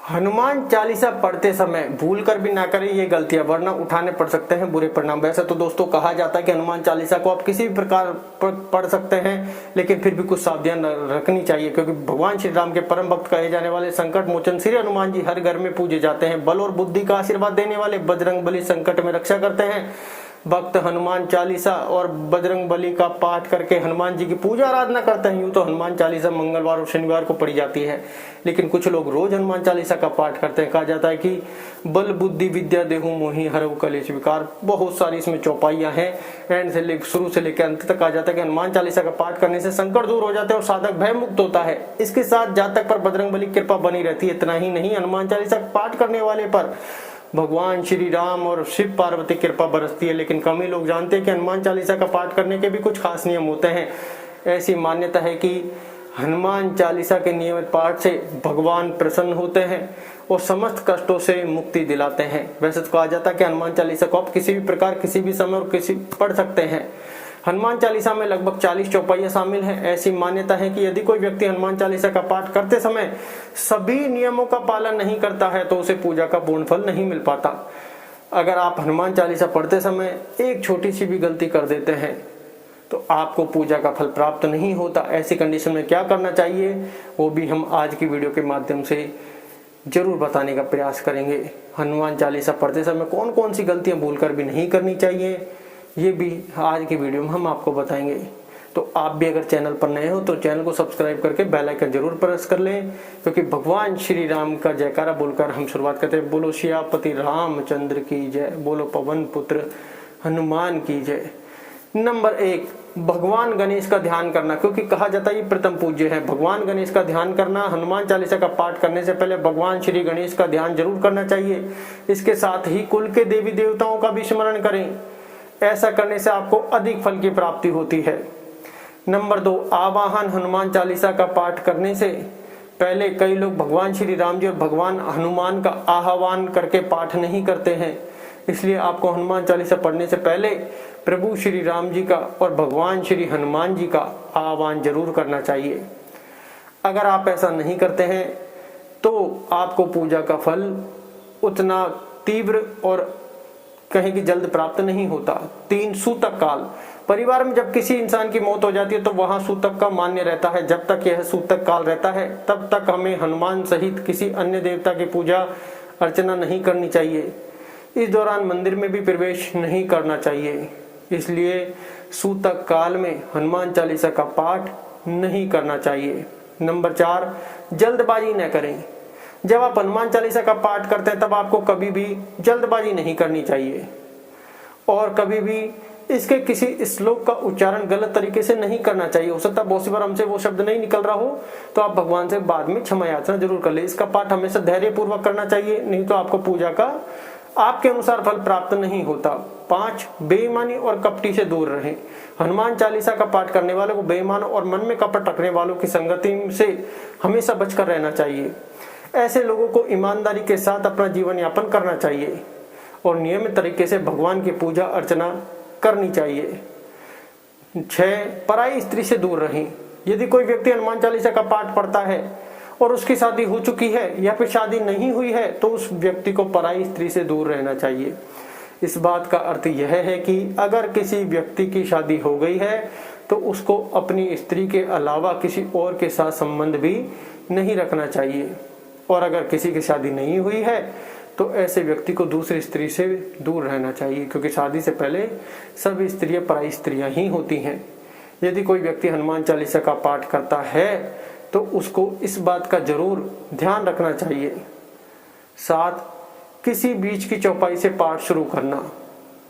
हनुमान चालीसा पढ़ते समय भूल कर भी ना करें ये गलतियां, वरना उठाने पड़ सकते हैं बुरे परिणाम। वैसे तो दोस्तों कहा जाता है कि हनुमान चालीसा को आप किसी भी प्रकार पढ़ सकते हैं, लेकिन फिर भी कुछ सावधान रखनी चाहिए, क्योंकि भगवान श्री राम के परम भक्त कहे जाने वाले संकट मोचन श्री हनुमान जी हर घर में पूजे जाते हैं। बल और बुद्धि का आशीर्वाद देने वाले बजरंग बली संकट में रक्षा करते हैं। भक्त हनुमान चालीसा और बजरंग बली का पाठ करके हनुमान जी की पूजा आराधना करते हैं। यूं तो हनुमान चालीसा मंगलवार और शनिवार को पढ़ी जाती है, लेकिन कुछ लोग रोज हनुमान चालीसा का पाठ करते हैं। कहा जाता है कि बल बुद्धि विद्या देहु मोहि हरऊ कलेश विकार। बहुत सारी इसमें चौपाइयां हैं, एंड से शुरू से लेकर अंत तक। कहा जाता है कि हनुमान चालीसा का पाठ करने से संकट दूर हो जाते हैं और साधक भय मुक्त होता है। इसके साथ जातक पर बजरंग बली की कृपा बनी रहती है। इतना ही नहीं, हनुमान चालीसा का पाठ करने वाले पर भगवान श्री राम और शिव पार्वती कृपा बरसती है। लेकिन कम ही लोग जानते हैं कि हनुमान चालीसा का पाठ करने के भी कुछ खास नियम होते हैं। ऐसी मान्यता है कि हनुमान चालीसा के नियमित पाठ से भगवान प्रसन्न होते हैं और समस्त कष्टों से मुक्ति दिलाते हैं। वैसे तो कहा जाता है कि हनुमान चालीसा को आप किसी भी प्रकार किसी भी समय और किसी पढ़ सकते हैं। हनुमान चालीसा में लगभग 40 चौपाइयां शामिल हैं। ऐसी मान्यता है कि यदि कोई व्यक्ति हनुमान चालीसा का पाठ करते समय सभी नियमों का पालन नहीं करता है तो उसे पूजा का पूर्ण फल नहीं मिल पाता। अगर आप हनुमान चालीसा पढ़ते समय एक छोटी सी भी गलती कर देते हैं तो आपको पूजा का फल प्राप्त नहीं होता। ऐसी कंडीशन में क्या करना चाहिए वो भी हम आज की वीडियो के माध्यम से जरूर बताने का प्रयास करेंगे। हनुमान चालीसा पढ़ते समय कौन कौन सी गलतियां भूलकर भी नहीं करनी चाहिए, ये भी आज की वीडियो में हम आपको बताएंगे। तो आप भी अगर चैनल पर नए हो तो चैनल को सब्सक्राइब करके बेल आइकन जरूर प्रेस कर लें, क्योंकि भगवान श्री राम का जयकारा बोलकर हम शुरुआत करते हैं। बोलो सियापति रामचंद्र की जय, बोलो पवन पुत्र हनुमान की जय। नंबर 1, भगवान गणेश का ध्यान करना, क्योंकि कहा जाता है ये प्रथम पूज्य है। भगवान गणेश का ध्यान करना, हनुमान चालीसा का पाठ करने से पहले भगवान श्री गणेश का ध्यान जरूर करना चाहिए। इसके साथ ही कुल के देवी देवताओं का भी स्मरण करें। ऐसा करने से आपको अधिक फल की प्राप्ति होती है। नंबर 2, आवाहन। हनुमान चालीसा का पाठ करने से पहले कई लोग भगवान श्री राम जी और भगवान हनुमान का आह्वान करके पाठ नहीं करते हैं। इसलिए आपको हनुमान चालीसा पढ़ने से पहले प्रभु श्री राम जी का और भगवान श्री हनुमान जी का आह्वान जरूर करना चाहिए। अगर आप ऐसा नहीं करते हैं तो आपको पूजा का फल उतना तीव्र और कहीं की जल्द प्राप्त नहीं होता। 3, सूतक काल। परिवार में जब किसी इंसान की मौत हो जाती है तो वहां सूतक का मान्य रहता है। जब तक यह सूतक काल रहता है तब तक हमें हनुमान सहित किसी अन्य देवता की पूजा अर्चना नहीं करनी चाहिए। इस दौरान मंदिर में भी प्रवेश नहीं करना चाहिए। इसलिए सूतक काल में हनुमान चालीसा का पाठ नहीं करना चाहिए। नंबर 4, जल्दबाजी न करें। जब आप हनुमान चालीसा का पाठ करते हैं तब आपको कभी भी जल्दबाजी नहीं करनी चाहिए और कभी भी इसके किसी श्लोक का उच्चारण गलत तरीके से नहीं करना चाहिए। हो सकता है बहुत सी बार हमसे वो शब्द नहीं निकल रहा हो तो आप भगवान से बाद में क्षमा याचना जरूर कर ले। इसका पाठ हमेशा धैर्य पूर्वक करना चाहिए, नहीं तो आपको पूजा का आपके अनुसार फल प्राप्त नहीं होता। 5, बेईमानी और कपटी से दूर रहें। हनुमान चालीसा का पाठ करने वालों को बेईमान और मन में कपट रखने वालों की संगति से हमेशा बचकर रहना चाहिए। ऐसे लोगों को ईमानदारी के साथ अपना जीवन यापन करना चाहिए और नियमित तरीके से भगवान की पूजा अर्चना करनी चाहिए। 6, पराई स्त्री से दूर रहें। यदि कोई व्यक्ति हनुमान चालीसा का पाठ पढ़ता है और उसकी शादी हो चुकी है या फिर शादी नहीं हुई है तो उस व्यक्ति को पराई स्त्री से दूर रहना चाहिए। इस बात का अर्थ यह है कि अगर किसी व्यक्ति की शादी हो गई है तो उसको अपनी स्त्री के अलावा किसी और के साथ संबंध भी नहीं रखना चाहिए, और अगर किसी की शादी नहीं हुई है तो ऐसे व्यक्ति को दूसरी स्त्री से दूर रहना चाहिए, क्योंकि शादी से पहले सभी स्त्रियां पराई स्त्रियां ही होती हैं। यदि कोई व्यक्ति हनुमान चालीसा का पाठ करता है तो उसको इस बात का जरूर ध्यान रखना चाहिए। 7, किसी बीच की चौपाई से पाठ शुरू करना।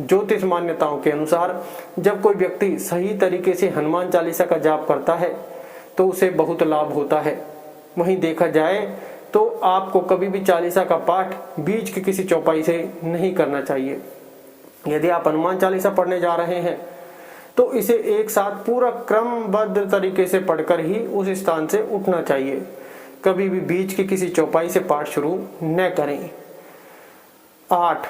ज्योतिष मान्यताओं के अनुसार जब कोई व्यक्ति सही तरीके से हनुमान चालीसा का जाप करता है तो उसे बहुत लाभ होता है। वहीं देखा जाए तो आपको कभी भी चालीसा का पाठ बीच की किसी चौपाई से नहीं करना चाहिए। यदि आप हनुमान चालीसा पढ़ने जा रहे हैं तो इसे एक साथ पूरा क्रमबद्ध तरीके से पढ़कर ही उस स्थान से उठना चाहिए। कभी भी बीच की किसी चौपाई से पाठ शुरू न करें। 8,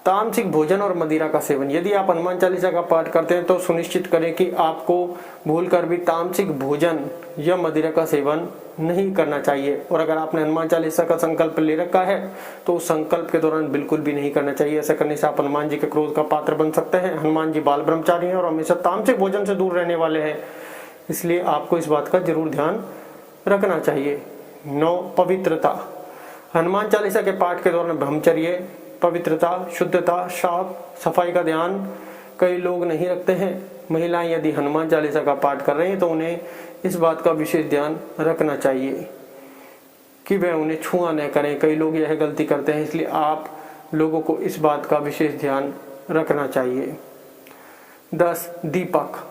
तामसिक भोजन और मदिरा का सेवन। यदि आप हनुमान चालीसा का पाठ करते हैं तो सुनिश्चित करें कि आपको भूलकर भी तामसिक भोजन या मदिरा का सेवन नहीं करना चाहिए। और अगर आपने हनुमान चालीसा का संकल्प ले रखा है तो उस संकल्प के दौरान बिल्कुल भी नहीं करना चाहिए। ऐसा करने से आप हनुमान जी के क्रोध का पात्र बन सकते हैं। हनुमान जी बाल ब्रह्मचारी हैं और हमेशा तामसिक भोजन से दूर रहने वाले हैं, इसलिए आपको इस बात का जरूर ध्यान रखना चाहिए। 9, पवित्रता। हनुमान चालीसा के पाठ के दौरान ब्रह्मचर्य, पवित्रता, शुद्धता, साफ सफाई का ध्यान कई लोग नहीं रखते हैं। महिलाएं यदि हनुमान चालीसा का पाठ कर रही हैं तो उन्हें इस बात का विशेष ध्यान रखना चाहिए कि वह उन्हें छुआ न करें। कई लोग यह गलती करते हैं, इसलिए आप लोगों को इस बात का विशेष ध्यान रखना चाहिए। 10, दीपक।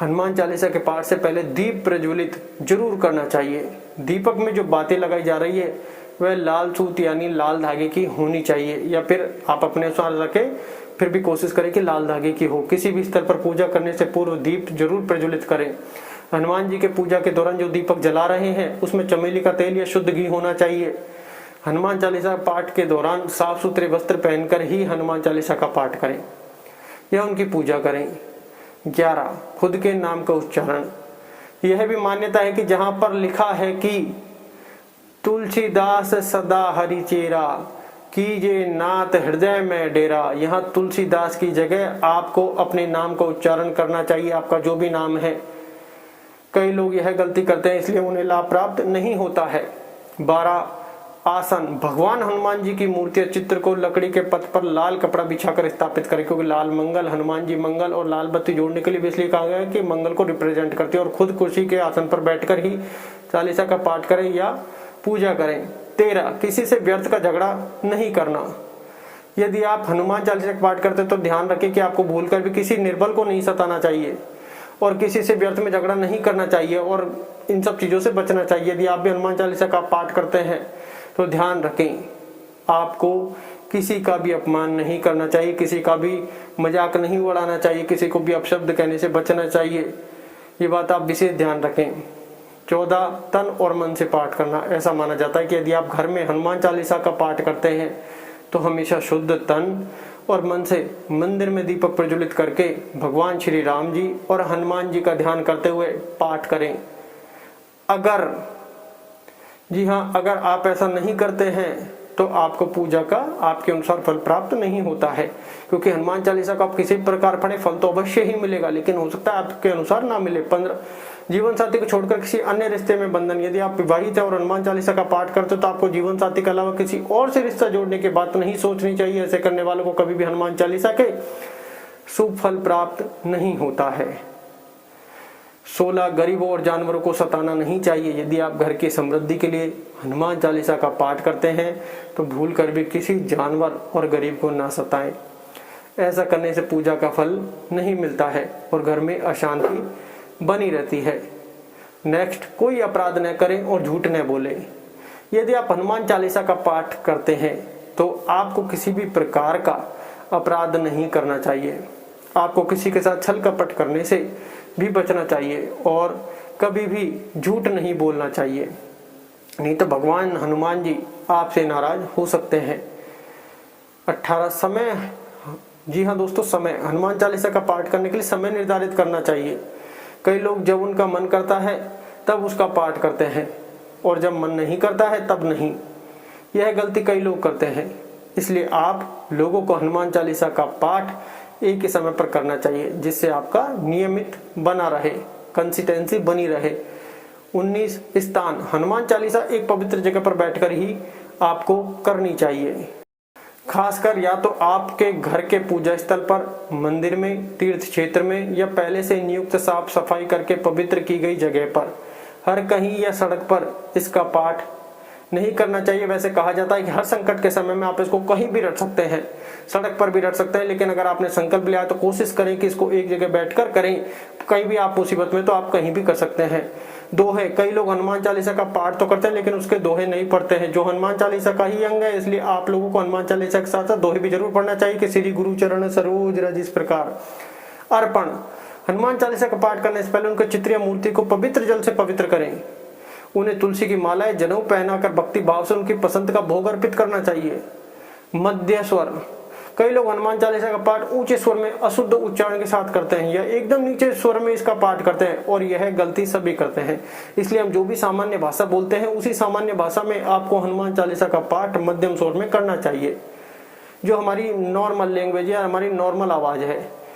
हनुमान चालीसा के पाठ से पहले दीप प्रज्वलित जरूर करना चाहिए। दीपक में जो बातें लगाई जा रही है वह लाल सूत यानी लाल धागे की होनी चाहिए, या फिर आप अपने अनुसार रखें, फिर भी कोशिश करें कि लाल धागे की हो। किसी भी स्तर पर पूजा करने से पूर्व दीप जरूर प्रज्वलित करें। हनुमान जी के पूजा के दौरान जो दीपक जला रहे हैं उसमें चमेली का तेल या शुद्ध घी होना चाहिए। हनुमान चालीसा पाठ के दौरान साफ सुथरे वस्त्र पहनकर ही हनुमान चालीसा का पाठ करें या उनकी पूजा करें। 11, खुद के नाम का उच्चारण। यह भी मान्यता है कि जहां पर लिखा है कि तुलसीदास सदा हरि चेरा, कीजिए नाथ हृदय में डेरा, यहाँ तुलसीदास की जगह आपको अपने नाम का उच्चारण करना चाहिए, आपका जो भी नाम है। कई लोग यह गलती करते हैं, इसलिए उन्हें लाभ प्राप्त नहीं होता है। 12, आसन। भगवान हनुमान जी की मूर्ति चित्र को लकड़ी के पथ पर लाल कपड़ा बिछाकर स्थापित करें, क्योंकि लाल मंगल, हनुमान जी मंगल और लाल बत्ती जोड़ने के लिए भी इसलिए कहा गया है कि मंगल को रिप्रेजेंट करती है। और खुद कुर्सी के आसन पर बैठकर ही चालीसा का पाठ करें या पूजा करें। 13, किसी से व्यर्थ का झगड़ा नहीं करना। यदि आप हनुमान चालीसा का पाठ करते तो ध्यान रखें कि आपको भूलकर भी किसी निर्बल को नहीं सताना चाहिए और किसी से व्यर्थ में झगड़ा नहीं करना चाहिए और इन सब चीजों से बचना चाहिए। यदि आप भी हनुमान चालीसा का पाठ करते हैं तो ध्यान रखें, आपको किसी का भी अपमान नहीं करना चाहिए, किसी का भी मजाक नहीं उड़ाना चाहिए, किसी को भी अपशब्द कहने से बचना चाहिए। ये बात आप विशेष ध्यान रखें। 14, तन और मन से पाठ करना। ऐसा माना जाता है कि यदि आप घर में हनुमान चालीसा का पाठ करते हैं तो हमेशा शुद्ध तन और मन से मंदिर में दीपक प्रज्वलित करके भगवान श्री राम जी और हनुमान जी का ध्यान करते हुए पाठ करें। अगर आप ऐसा नहीं करते हैं तो आपको पूजा का आपके अनुसार फल प्राप्त नहीं होता है, क्योंकि हनुमान चालीसा को आप किसी प्रकार पढ़े फल तो अवश्य ही मिलेगा, लेकिन हो सकता है आपके अनुसार ना मिले। 15, जीवन साथी को छोड़कर किसी अन्य रिश्ते में बंधन। यदि आप विवाहित है और हनुमान चालीसा का पाठ करते हो तो आपको जीवन साथी के अलावा किसी और से रिश्ता जोड़ने की बात नहीं सोचनी चाहिए। ऐसे करने वालों को कभी भी हनुमान चालीसा के शुभ फल प्राप्त नहीं होता है। 16, गरीबों और जानवरों को सताना नहीं चाहिए। यदि आप घर की समृद्धि के लिए हनुमान चालीसा का पाठ करते हैं तो भूल कर भी किसी जानवर और गरीब को ना सताएं। ऐसा करने से पूजा का फल नहीं मिलता है और घर में अशांति बनी रहती है। नेक्स्ट, कोई अपराध न करें और झूठ न बोले। यदि आप हनुमान चालीसा का पाठ करते हैं तो आपको किसी भी प्रकार का अपराध नहीं करना चाहिए। आपको किसी के साथ छल कपट करने से भी बचना चाहिए और कभी भी झूठ नहीं बोलना चाहिए, नहीं तो भगवान हनुमान जी आपसे नाराज हो सकते हैं। 18, समय। जी हाँ दोस्तों, समय। हनुमान चालीसा का पाठ करने के लिए समय निर्धारित करना चाहिए। कई लोग जब उनका मन करता है तब उसका पाठ करते हैं और जब मन नहीं करता है तब नहीं। यह गलती कई लोग करते हैं, इसलिए आप लोगों को हनुमान चालीसा का पाठ एक ही समय पर करना चाहिए, जिससे आपका नियमित बना रहे, कंसिस्टेंसी बनी रहे। 19, स्थान। हनुमान चालीसा एक पवित्र जगह पर बैठकर ही आपको करनी चाहिए, खासकर या तो आपके घर के पूजा स्थल पर, मंदिर में, तीर्थ क्षेत्र में या पहले से नियुक्त साफ सफाई करके पवित्र की गई जगह पर। हर कहीं या सड़क पर इसका पाठ नहीं करना चाहिए। वैसे कहा जाता है कि हर संकट के समय में आप इसको कहीं भी रट सकते हैं, सड़क पर भी रट सकते हैं, लेकिन अगर आपने संकल्प लिया तो कोशिश करें कि इसको एक जगह बैठकर करें। कहीं भी आप मुसीबत में तो आप कहीं भी कर सकते हैं। दोहे। कई लोग हनुमान चालीसा का पाठ तो करते हैं लेकिन उसके दोहे नहीं पढ़ते हैं, जो हनुमान चालीसा का ही अंग है, इसलिए आप लोगों को हनुमान चालीसा के साथ साथ दोहे भी जरूर पढ़ना चाहिए कि श्री गुरु चरण सरोज रज। इस प्रकार अर्पण। हनुमान चालीसा का पाठ करने से पहले उनके चित्र या मूर्ति को पवित्र जल से पवित्र करें। उन्हें तुलसी की मालाएं, जनेऊ पहनाकर भक्ति भाव से उनकी पसंद का भोग अर्पित करना चाहिए। मध्य स्वर। कई लोग हनुमान चालीसा का पाठ ऊंचे स्वर में अशुद्ध उच्चारण के साथ करते हैं या एकदम नीचे स्वर में इसका पाठ करते हैं, और यह गलती सभी करते हैं। इसलिए हम जो भी सामान्य भाषा बोलते हैं उसी सामान्य भाषा में आपको हनुमान चालीसा का पाठ मध्यम स्वर में करना चाहिए, जो हमारी नॉर्मल लैंग्वेज है, हमारी नॉर्मल आवाज है।